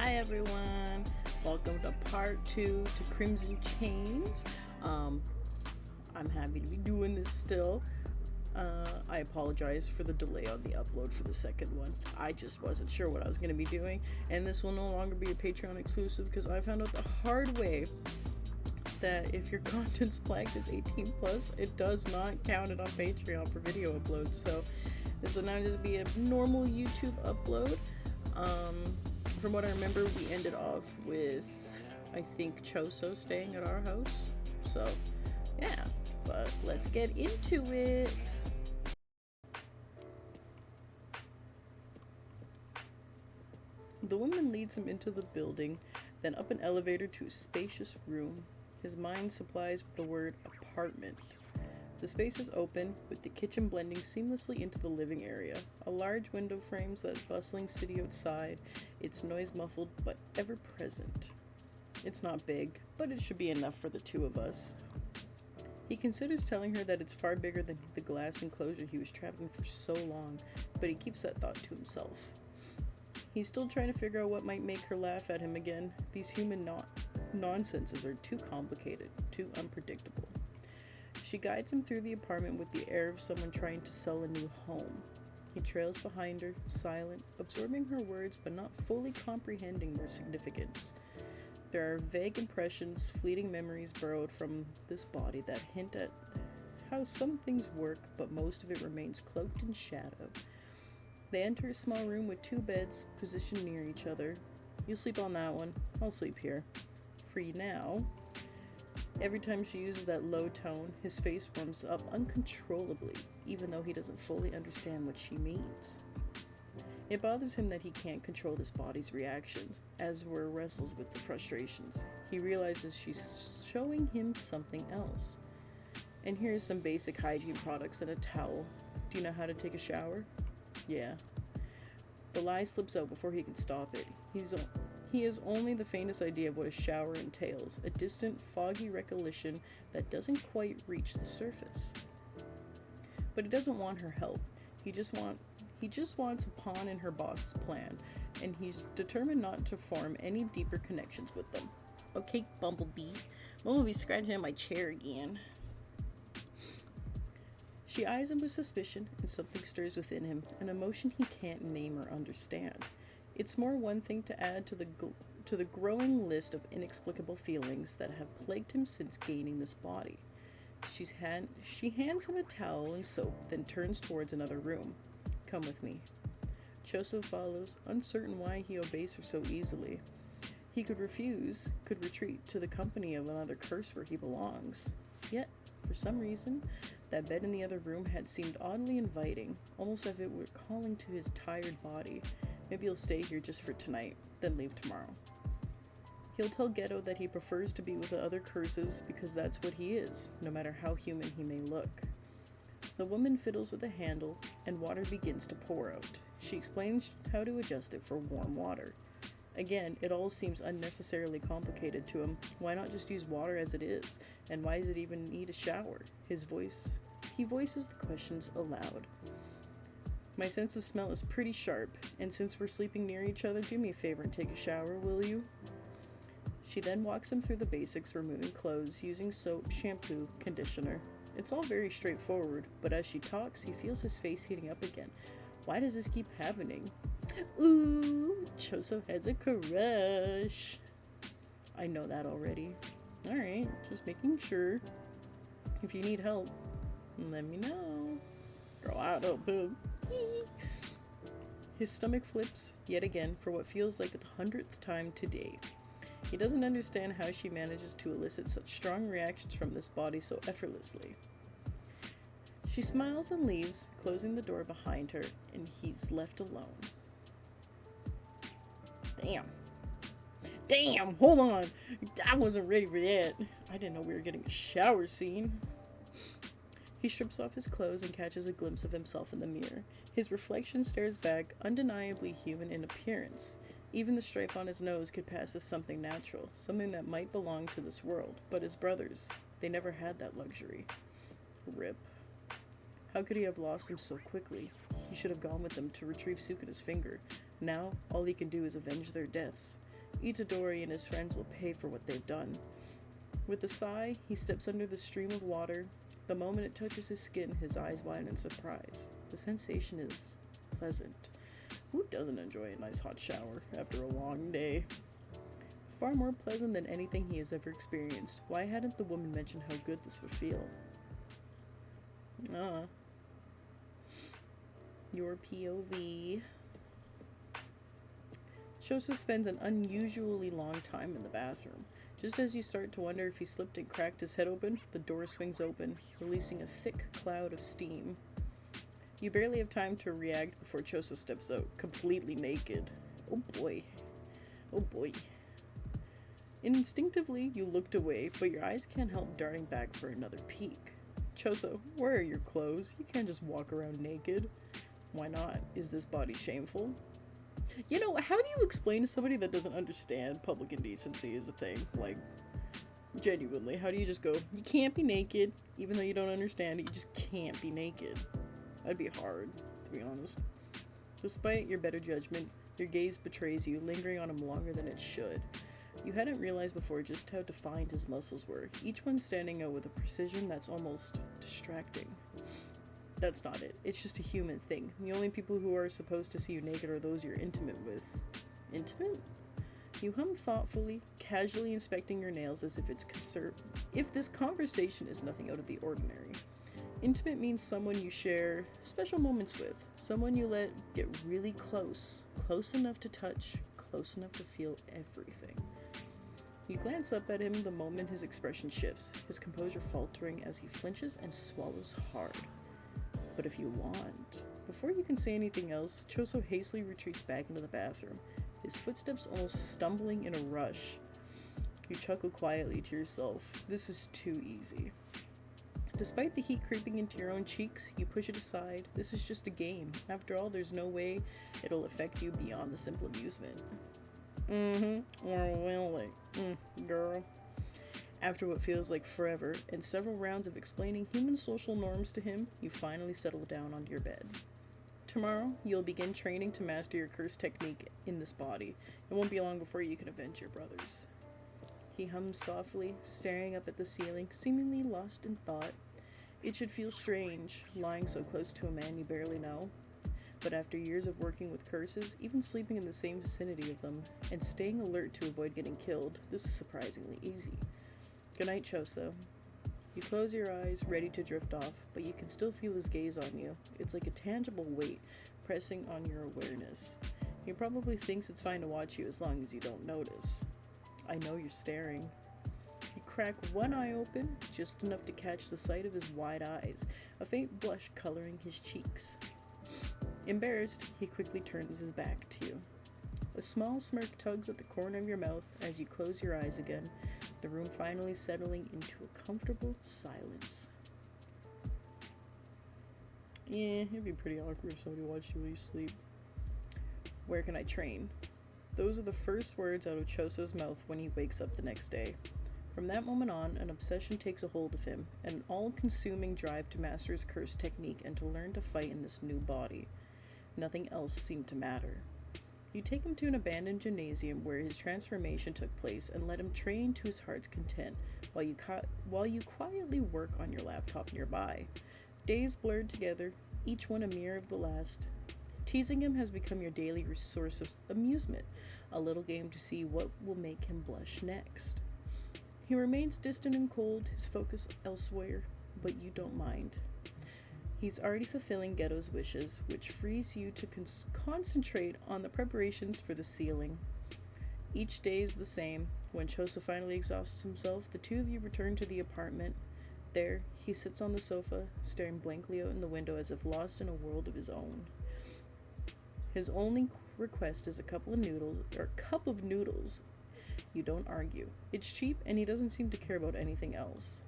Hi everyone, welcome to part 2 to Crimson Chains. I'm happy to be doing this still. I apologize for the delay on the upload for the second one. I just wasn't sure what I was going to be doing, and this will no longer be a Patreon exclusive because I found out the hard way that if your content's flagged as 18 plus, it does not count it on Patreon for video uploads. So this will now just be a normal YouTube upload. From what I remember, we ended off with, I think, Choso staying at our house. So, yeah, but let's get into it. The woman leads him into the building, then up an elevator to a spacious room. His mind supplies with the word apartment. The space is open, with the kitchen blending seamlessly into the living area. A large window frames that bustling city outside, its noise muffled but ever present. It's not big, but it should be enough for the two of us. He considers telling her that it's far bigger than the glass enclosure he was trapped in for so long, but he keeps that thought to himself. He's still trying to figure out what might make her laugh at him again. These human nonsenses are too complicated, too unpredictable. She guides him through the apartment with the air of someone trying to sell a new home. He trails behind her, silent, absorbing her words but not fully comprehending their significance. There are vague impressions, fleeting memories borrowed from this body that hint at how some things work, but most of it remains cloaked in shadow. They enter a small room with two beds positioned near each other. You sleep on that one, I'll sleep here. Free now. Every time she uses that low tone, his face warms up uncontrollably, even though he doesn't fully understand what she means. It bothers him that he can't control this body's reactions, as Wer wrestles with the frustrations. He realizes she's showing him something else. And here's some basic hygiene products and a towel. Do you know how to take a shower? Yeah. The lie slips out before he can stop it. He has only the faintest idea of what a shower entails, a distant, foggy recollection that doesn't quite reach the surface. But he doesn't want her help. He just wants a pawn in her boss's plan, and he's determined not to form any deeper connections with them. Okay, Bumblebee. Mom will be scratching at my chair again. She eyes him with suspicion, and something stirs within him, an emotion he can't name or understand. It's more one thing to add to the growing list of inexplicable feelings that have plagued him since gaining this body. She hands him a towel and soap, then turns towards another room. Come with me. Choso follows, uncertain why he obeys her so easily. He could refuse, could retreat to the company of another curse where he belongs. Yet, for some reason, that bed in the other room had seemed oddly inviting, almost as if it were calling to his tired body. Maybe he'll stay here just for tonight, then leave tomorrow. He'll tell Ghetto that he prefers to be with the other curses because that's what he is, no matter how human he may look. The woman fiddles with the handle, and water begins to pour out. She explains how to adjust it for warm water. Again, it all seems unnecessarily complicated to him. Why not just use water as it is? And why does it even need a shower? He voices the questions aloud. My sense of smell is pretty sharp, and since we're sleeping near each other, do me a favor and take a shower, will you? She then walks him through the basics, removing clothes, using soap, shampoo, conditioner. It's all very straightforward, but as she talks, he feels his face heating up again. Why does this keep happening? Ooh, Choso has a crush. I know that already. Alright, just making sure. If you need help, let me know. Girl, I don't poop. His stomach flips, yet again, for what feels like the 100th time today. He doesn't understand how she manages to elicit such strong reactions from this body so effortlessly. She smiles and leaves, closing the door behind her, and he's left alone. Damn, hold on! I wasn't ready for that. I didn't know we were getting a shower scene. He strips off his clothes and catches a glimpse of himself in the mirror. His reflection stares back, undeniably human in appearance. Even the stripe on his nose could pass as something natural, something that might belong to this world. But his brothers, they never had that luxury. Rip. How could he have lost them so quickly? He should have gone with them to retrieve Sukuna's finger. Now, all he can do is avenge their deaths. Itadori and his friends will pay for what they've done. With a sigh, he steps under the stream of water. The moment it touches his skin, his eyes widen in surprise. The sensation is pleasant. Who doesn't enjoy a nice hot shower after a long day? Far more pleasant than anything he has ever experienced. Why hadn't the woman mentioned how good this would feel? Your POV. Choso spends an unusually long time in the bathroom. Just as you start to wonder if he slipped and cracked his head open, the door swings open, releasing a thick cloud of steam. You barely have time to react before Choso steps out, completely naked. Oh boy. Oh boy. Instinctively, you looked away, but your eyes can't help darting back for another peek. Choso, where are your clothes? You can't just walk around naked. Why not? Is this body shameful? You know, how do you explain to somebody that doesn't understand public indecency is a thing? Like, genuinely, how do you just go, you can't be naked, even though you don't understand it, you just can't be naked? That'd be hard, to be honest. Despite your better judgment, your gaze betrays you, lingering on him longer than it should. You hadn't realized before just how defined his muscles were, each one standing out with a precision that's almost distracting. That's not it. It's just a human thing. The only people who are supposed to see you naked are those you're intimate with. Intimate? You hum thoughtfully, casually inspecting your nails as if it's if this conversation is nothing out of the ordinary. Intimate means someone you share special moments with, someone you let get really close, close enough to touch, close enough to feel everything. You glance up at him the moment his expression shifts, his composure faltering as he flinches and swallows hard. But if you want. Before you can say anything else, Choso hastily retreats back into the bathroom, his footsteps almost stumbling in a rush. You chuckle quietly to yourself. This is too easy. Despite the heat creeping into your own cheeks, you push it aside. This is just a game. After all, there's no way it'll affect you beyond the simple amusement. Or will it? Girl. After what feels like forever, and several rounds of explaining human social norms to him, you finally settle down onto your bed. Tomorrow, you'll begin training to master your curse technique in this body. It won't be long before you can avenge your brothers. He hums softly, staring up at the ceiling, seemingly lost in thought. It should feel strange, lying so close to a man you barely know. But after years of working with curses, even sleeping in the same vicinity of them, and staying alert to avoid getting killed, this is surprisingly easy. Good night, Choso. You close your eyes, ready to drift off, but you can still feel his gaze on you. It's like a tangible weight pressing on your awareness. He probably thinks it's fine to watch you as long as you don't notice. I know you're staring. You crack one eye open, just enough to catch the sight of his wide eyes, a faint blush coloring his cheeks. Embarrassed, he quickly turns his back to you. A small smirk tugs at the corner of your mouth as you close your eyes again, the room finally settling into a comfortable silence. Yeah, it'd be pretty awkward if somebody watched you while you sleep. Where can I train? Those are the first words out of Choso's mouth when he wakes up the next day. From that moment on, an obsession takes a hold of him, an all-consuming drive to master his curse technique and to learn to fight in this new body. Nothing else seemed to matter. You take him to an abandoned gymnasium where his transformation took place and let him train to his heart's content while you quietly work on your laptop nearby. Days blurred together, each one a mirror of the last. Teasing him has become your daily source of amusement, a little game to see what will make him blush next. He remains distant and cold, his focus elsewhere, but you don't mind. He's already fulfilling Ghetto's wishes, which frees you to concentrate on the preparations for the sealing. Each day is the same. When Choso finally exhausts himself, the two of you return to the apartment. There, he sits on the sofa, staring blankly out in the window as if lost in a world of his own. His only request is a cup of noodles. You don't argue. It's cheap, and he doesn't seem to care about anything else.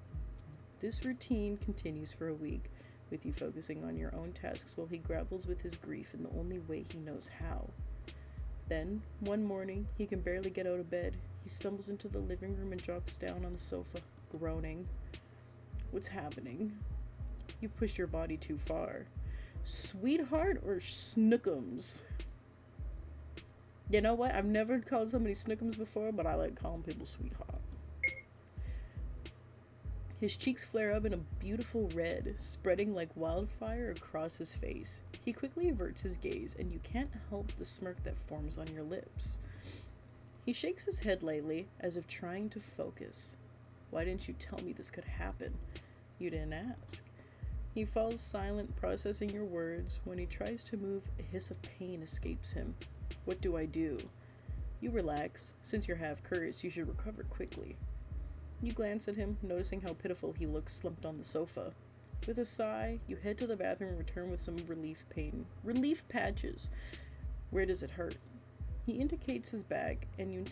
This routine continues for a week, with you focusing on your own tasks while he grapples with his grief in the only way he knows how. Then, one morning, he can barely get out of bed. He stumbles into the living room and drops down on the sofa, groaning. What's happening? You've pushed your body too far. Sweetheart or snookums? You know what? I've never called somebody Snookums before, but I like calling people sweetheart. His cheeks flare up in a beautiful red, spreading like wildfire across his face. He quickly averts his gaze, and you can't help the smirk that forms on your lips. He shakes his head lightly, as if trying to focus. Why didn't you tell me this could happen? You didn't ask. He falls silent, processing your words. When he tries to move, a hiss of pain escapes him. What do I do? You relax. Since you're half cursed, you should recover quickly. You glance at him, noticing how pitiful he looks slumped on the sofa. With a sigh, you head to the bathroom and return with some relief patches. Where does it hurt? He indicates his back, and you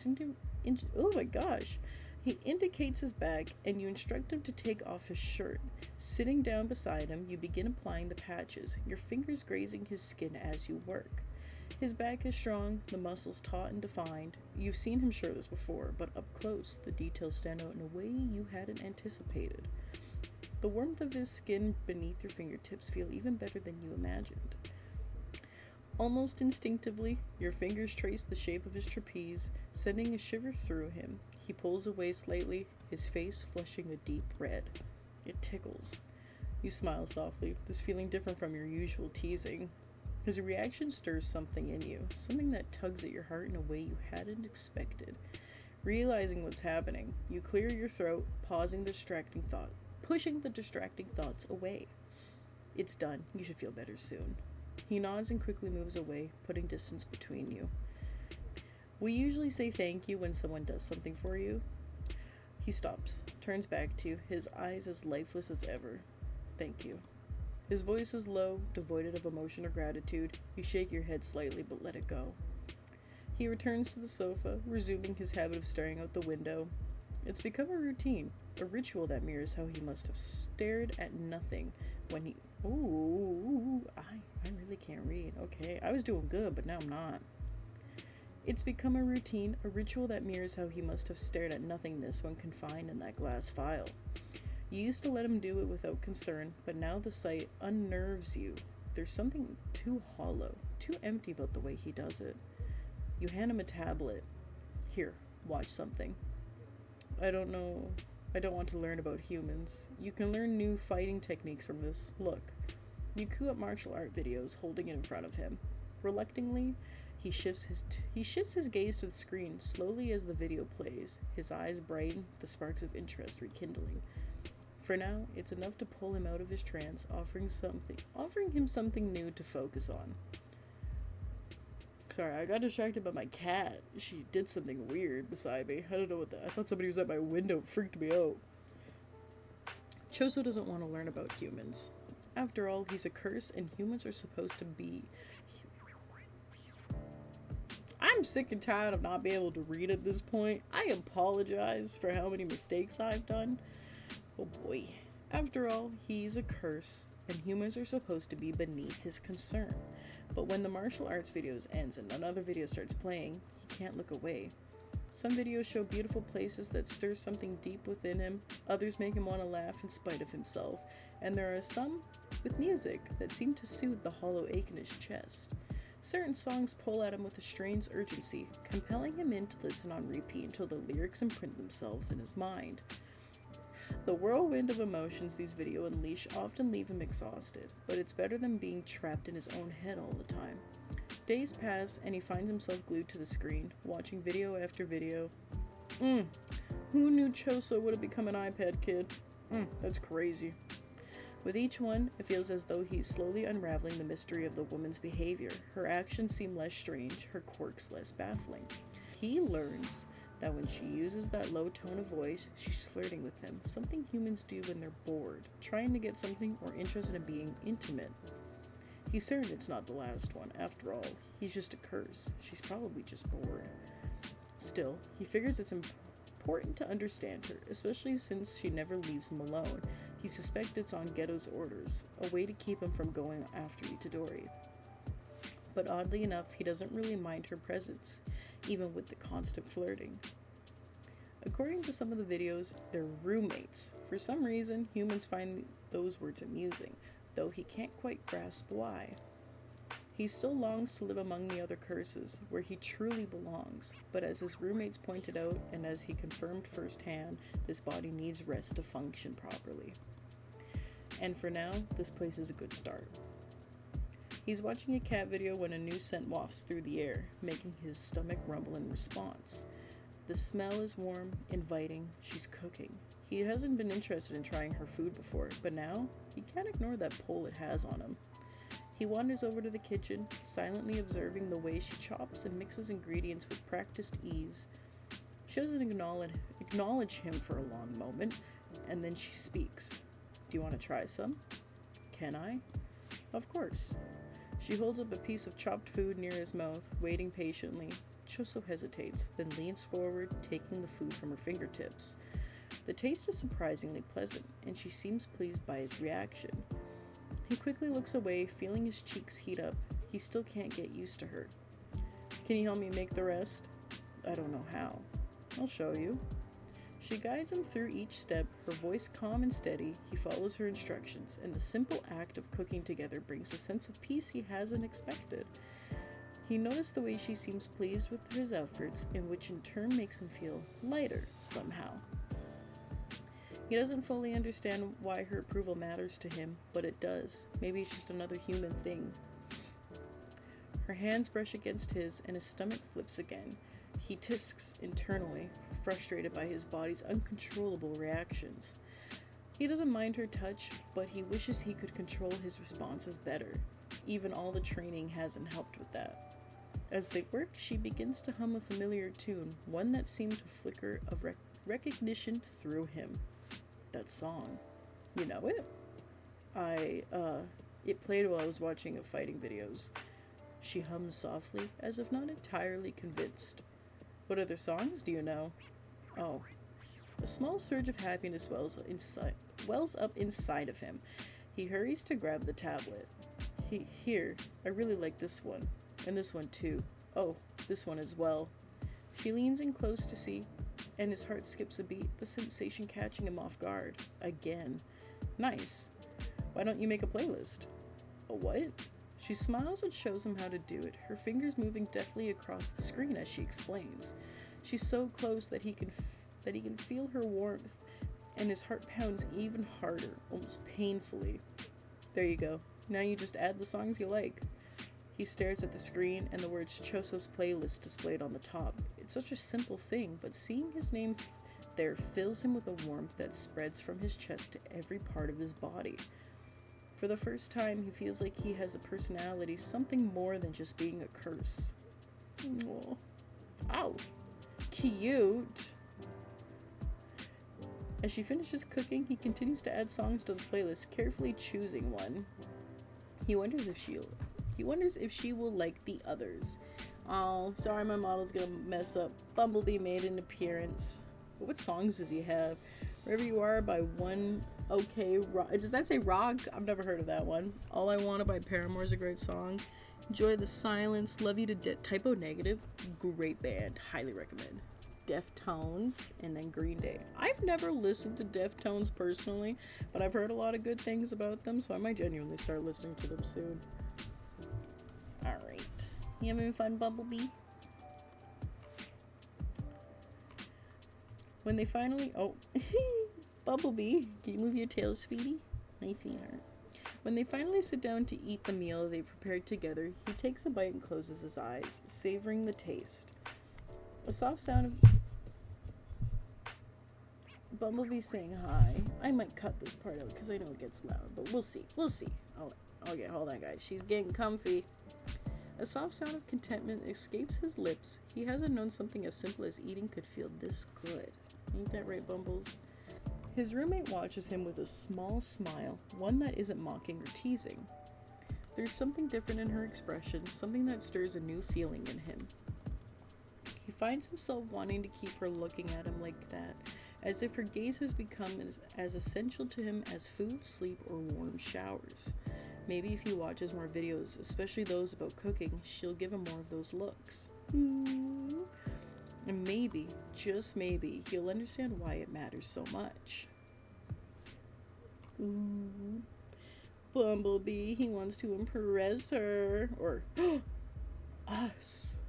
oh my gosh. He indicates his back, and you instruct him to take off his shirt. Sitting down beside him, you begin applying the patches, your fingers grazing his skin as you work. His back is strong, the muscles taut and defined. You've seen him shirtless before, but up close, the details stand out in a way you hadn't anticipated. The warmth of his skin beneath your fingertips feel even better than you imagined. Almost instinctively, your fingers trace the shape of his trapeze, sending a shiver through him. He pulls away slightly, his face flushing a deep red. It tickles. You smile softly, this feeling different from your usual teasing. His reaction stirs something in you, something that tugs at your heart in a way you hadn't expected. Realizing what's happening, you clear your throat, pushing the distracting thoughts away. It's done. You should feel better soon. He nods and quickly moves away, putting distance between you. We usually say thank you when someone does something for you. He stops, turns back to you, his eyes as lifeless as ever. Thank you. His voice is low, devoid of emotion or gratitude. You shake your head slightly, but let it go. He returns to the sofa, resuming his habit of staring out the window. It's become a routine, a ritual that mirrors how he must have stared at nothing when he... Ooh, I really can't read. Okay, I was doing good, but now I'm not. It's become a routine, a ritual that mirrors how he must have stared at nothingness when confined in that glass file. You used to let him do it without concern, but now the sight unnerves you. There's something too hollow, too empty about the way he does it. You hand him a tablet. Here, watch something. I don't want to learn about humans. You can learn new fighting techniques from this. Look. You cue up martial art videos, holding it in front of him. Reluctantly, he shifts his gaze to the screen, slowly as the video plays. His eyes brighten, the sparks of interest rekindling. For now, it's enough to pull him out of his trance, offering him something new to focus on. Sorry, I got distracted by my cat. She did something weird beside me. I don't know what that... I thought somebody was at my window. It freaked me out. Choso doesn't want to learn about humans. After all, he's a curse, and humans are supposed to be... I'm sick and tired of not being able to read at this point. I apologize for how many mistakes I've done. Oh boy. After all, he's a curse, and humans are supposed to be beneath his concern. But when the martial arts videos ends and another video starts playing, he can't look away. Some videos show beautiful places that stir something deep within him, others make him want to laugh in spite of himself, and there are some with music that seem to soothe the hollow ache in his chest. Certain songs pull at him with a strange urgency, compelling him in to listen on repeat until the lyrics imprint themselves in his mind. The whirlwind of emotions these videos unleash often leave him exhausted, but it's better than being trapped in his own head all the time. Days pass, and he finds himself glued to the screen, watching video after video. Who knew Choso would have become an iPad kid? That's crazy. With each one, it feels as though he's slowly unraveling the mystery of the woman's behavior. Her actions seem less strange, her quirks less baffling. He learns that when she uses that low tone of voice, she's flirting with him, something humans do when they're bored, trying to get something or interested in being intimate. He's certain it's not the last one. After all, he's just a curse. She's probably just bored. Still, he figures it's important to understand her, especially since she never leaves him alone. He suspects it's on Ghetto's orders, a way to keep him from going after Itadori. But oddly enough, he doesn't really mind her presence, even with the constant flirting. According to some of the videos, they're roommates. For some reason, humans find those words amusing, though he can't quite grasp why. He still longs to live among the other curses, where he truly belongs, but as his roommates pointed out, and as he confirmed firsthand, this body needs rest to function properly. And for now, this place is a good start. He's watching a cat video when a new scent wafts through the air, making his stomach rumble in response. The smell is warm, inviting, she's cooking. He hasn't been interested in trying her food before, but now, he can't ignore that pull it has on him. He wanders over to the kitchen, silently observing the way she chops and mixes ingredients with practiced ease. She doesn't acknowledge him for a long moment, and then she speaks. Do you want to try some? Can I? Of course. She holds up a piece of chopped food near his mouth, waiting patiently. Choso hesitates, then leans forward, taking the food from her fingertips. The taste is surprisingly pleasant, and she seems pleased by his reaction. He quickly looks away, feeling his cheeks heat up. He still can't get used to her. Can you help me make the rest? I don't know how. I'll show you. She guides him through each step, her voice calm and steady. He follows her instructions, and the simple act of cooking together brings a sense of peace he hasn't expected. He noticed the way she seems pleased with his efforts, and which in turn makes him feel lighter somehow. He doesn't fully understand why her approval matters to him, but it does. Maybe it's just another human thing. Her hands brush against his, and his stomach flips again. He tisks internally, frustrated by his body's uncontrollable reactions. He doesn't mind her touch, but he wishes he could control his responses better. Even all the training hasn't helped with that. As they work, she begins to hum a familiar tune, one that seemed to flicker of recognition through him. That song. You know it? It played while I was watching fighting videos. She hums softly, as if not entirely convinced. What other songs do you know? Oh. A small surge of happiness wells up inside of him. He hurries to grab the tablet. Here, I really like this one. And this one too. Oh, this one as well. She leans in close to see, and his heart skips a beat, the sensation catching him off guard. Again. Nice. Why don't you make a playlist? A what? She smiles and shows him how to do it, her fingers moving deftly across the screen as she explains. She's so close that he can feel her warmth, and his heart pounds even harder, almost painfully. There you go. Now you just add the songs you like. He stares at the screen and the words Choso's playlist displayed on the top. It's such a simple thing, but seeing his name there fills him with a warmth that spreads from his chest to every part of his body. For the first time, he feels like he has a personality, something more than just being a curse. Oh. Ow. Cute. As she finishes cooking, he continues to add songs to the playlist, carefully choosing one. He wonders if she will like the others. Oh, sorry, my model's gonna mess up. Bumblebee made an appearance. But what songs does he have? Wherever You Are by One OK Rock. Does that say rock? I've never heard of that one. All I Wanna by Paramore is a great song. Enjoy the Silence. Love You to Death. Typo Negative. Great band. Highly recommend. Deftones, and then Green Day. I've never listened to Deftones personally, but I've heard a lot of good things about them, so I might genuinely start listening to them soon. Alright. You having fun, Bumblebee? When they finally... Oh. Bumblebee, can you move your tail, sweetie? Nice sweetheart. When they finally sit down to eat the meal they've prepared together, he takes a bite and closes his eyes, savoring the taste. A soft sound of Bumblebee saying hi. I might cut this part out because I know it gets loud, but we'll see. Okay, hold on, guys. She's getting comfy. A soft sound of contentment escapes his lips. He hasn't known something as simple as eating could feel this good. Ain't that right, Bumbles? His roommate watches him with a small smile, one that isn't mocking or teasing. There's something different in her expression, something that stirs a new feeling in him. He finds himself wanting to keep her looking at him like that, as if her gaze has become as essential to him as food, sleep, or warm showers. Maybe if he watches more videos, especially those about cooking, she'll give him more of those looks. And maybe, just maybe, he'll understand why it matters so much. Bumblebee. He wants to impress her. Or us.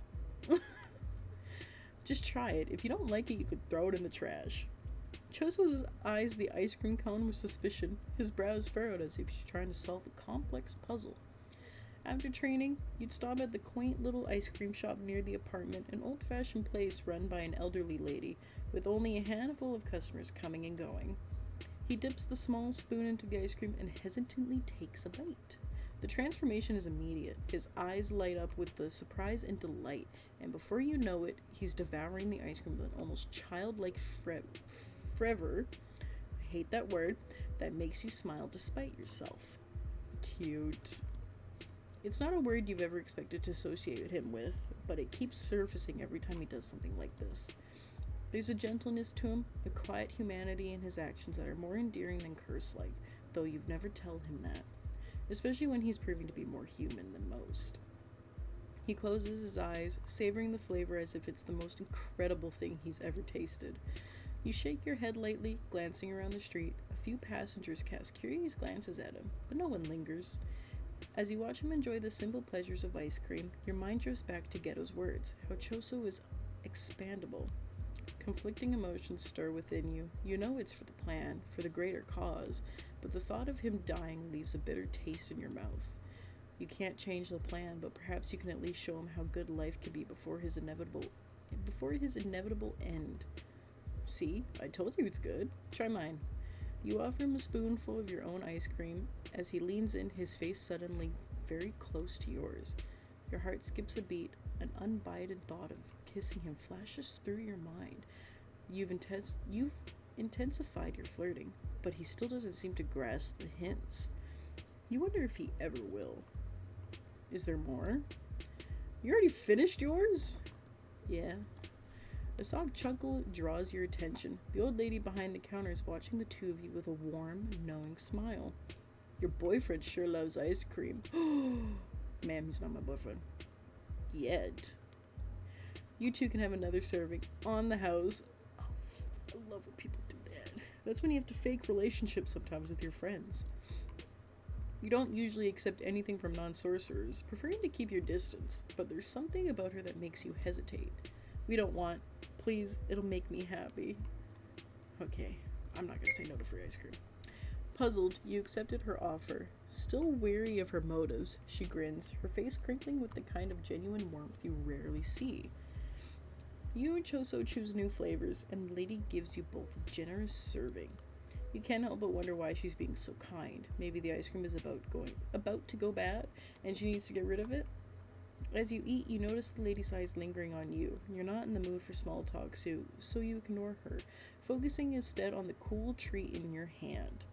Just try it. If you don't like it, you could throw it in the trash. Choso eyes the ice cream cone with suspicion, his brows furrowed as if he's trying to solve a complex puzzle. After training, you'd stop at the quaint little ice cream shop near the apartment, an old-fashioned place run by an elderly lady, with only a handful of customers coming and going. He dips the small spoon into the ice cream and hesitantly takes a bite. The transformation is immediate. His eyes light up with the surprise and delight, and before you know it, he's devouring the ice cream with an almost childlike fervor, I hate that word, that makes you smile despite yourself. Cute. It's not a word you've ever expected to associate him with, but it keeps surfacing every time he does something like this. There's a gentleness to him, a quiet humanity in his actions that are more endearing than curse-like, though you've never tell him that, especially when he's proving to be more human than most. He closes his eyes, savoring the flavor as if it's the most incredible thing he's ever tasted. You shake your head lightly, glancing around the street. A few passengers cast curious glances at him, but no one lingers. As you watch him enjoy the simple pleasures of ice cream, your mind drifts back to Ghetto's words, how Choso is expandable. Conflicting emotions stir within you. You know it's for the plan, for the greater cause, but the thought of him dying leaves a bitter taste in your mouth. You can't change the plan, but perhaps you can at least show him how good life can be before his inevitable end. See, I told you it's good. Try mine. You offer him a spoonful of your own ice cream. As he leans in, his face suddenly very close to yours. Your heart skips a beat. An unbidden thought of kissing him flashes through your mind. You've intensified your flirting, but he still doesn't seem to grasp the hints. You wonder if he ever will. Is there more? You already finished yours? Yeah. A soft chuckle draws your attention. The old lady behind the counter is watching the two of you with a warm, knowing smile. Your boyfriend sure loves ice cream. Ma'am, he's not my boyfriend. Yet. You two can have another serving on the house. Oh, I love when people do that. That's when you have to fake relationships sometimes with your friends. You don't usually accept anything from non-sorcerers, preferring to keep your distance, but there's something about her that makes you hesitate. We don't want. Please, it'll make me happy. Okay, I'm not gonna say no to free ice cream. Puzzled, you accepted her offer. Still wary of her motives, she grins, her face crinkling with the kind of genuine warmth you rarely see. You and Choso choose new flavors, and the lady gives you both a generous serving. You can't help but wonder why she's being so kind. Maybe the ice cream is about to go bad, and she needs to get rid of it? As you eat, you notice the lady's eyes lingering on you. You're not in the mood for small talk, so you ignore her, focusing instead on the cool treat in your hand.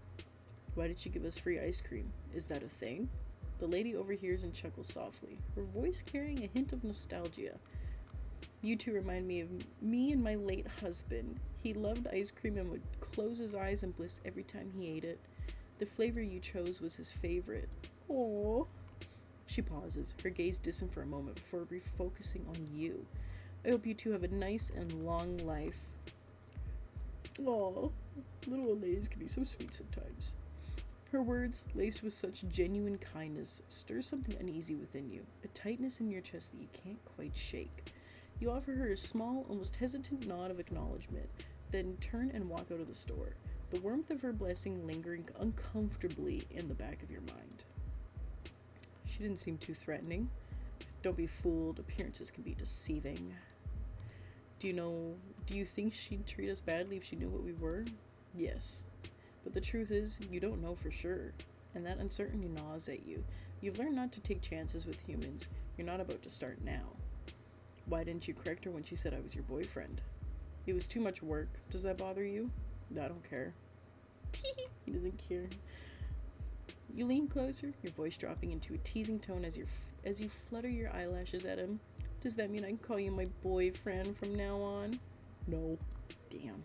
Why did she give us free ice cream? Is that a thing? The lady overhears and chuckles softly, her voice carrying a hint of nostalgia. You two remind me of me and my late husband. He loved ice cream and would close his eyes in bliss every time he ate it. The flavor you chose was his favorite. Aww. She pauses, her gaze distant for a moment before refocusing on you. I hope you two have a nice and long life. Aw, little old ladies can be so sweet sometimes. Her words, laced with such genuine kindness, stir something uneasy within you, a tightness in your chest that you can't quite shake. You offer her a small, almost hesitant nod of acknowledgement, then turn and walk out of the store, the warmth of her blessing lingering uncomfortably in the back of your mind. She didn't seem too threatening. Don't be fooled, appearances can be deceiving. Do you think she'd treat us badly if she knew what we were? Yes. But the truth is, you don't know for sure, and that uncertainty gnaws at you. You've learned not to take chances with humans. You're not about to start now. Why didn't you correct her when she said I was your boyfriend? It was too much work. Does that bother you? I don't care. He doesn't care. You lean closer, your voice dropping into a teasing tone as you flutter your eyelashes at him. Does that mean I can call you my boyfriend from now on? No. Damn.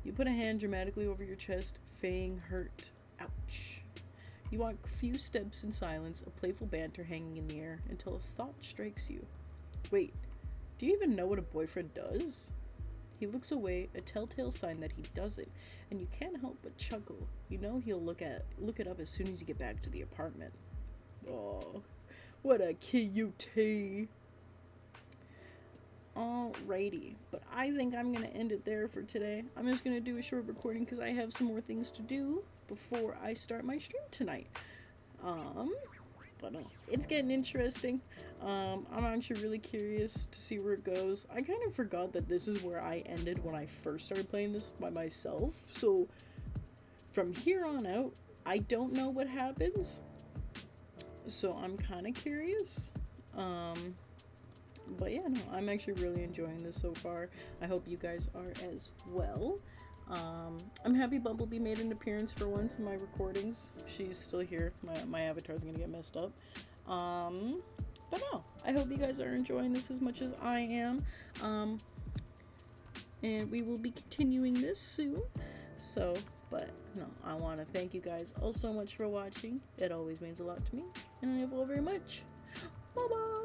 You put a hand dramatically over your chest, feigning hurt. Ouch. You walk a few steps in silence, a playful banter hanging in the air, until a thought strikes you. Wait, do you even know what a boyfriend does? He looks away, a telltale sign that he doesn't, and you can't help but chuckle. You know he'll look it up as soon as you get back to the apartment. Oh, what a cute. Alrighty, but I think I'm gonna end it there for today. I'm just gonna do a short recording because I have some more things to do before I start my stream tonight. But it's getting interesting. I'm actually really curious to see where it goes. I kind of forgot that this is where I ended when I first started playing this by myself. So from here on out, I don't know what happens. So I'm kind of curious. But yeah, no, I'm actually really enjoying this so far. I hope you guys are as well. I'm happy Bumblebee made an appearance for once in my recordings. She's still here. My avatar's gonna get messed up. But no, I hope you guys are enjoying this as much as I am. And we will be continuing this soon. So, but no, I want to thank you guys all so much for watching. It always means a lot to me, and I love you all very much. Bye bye.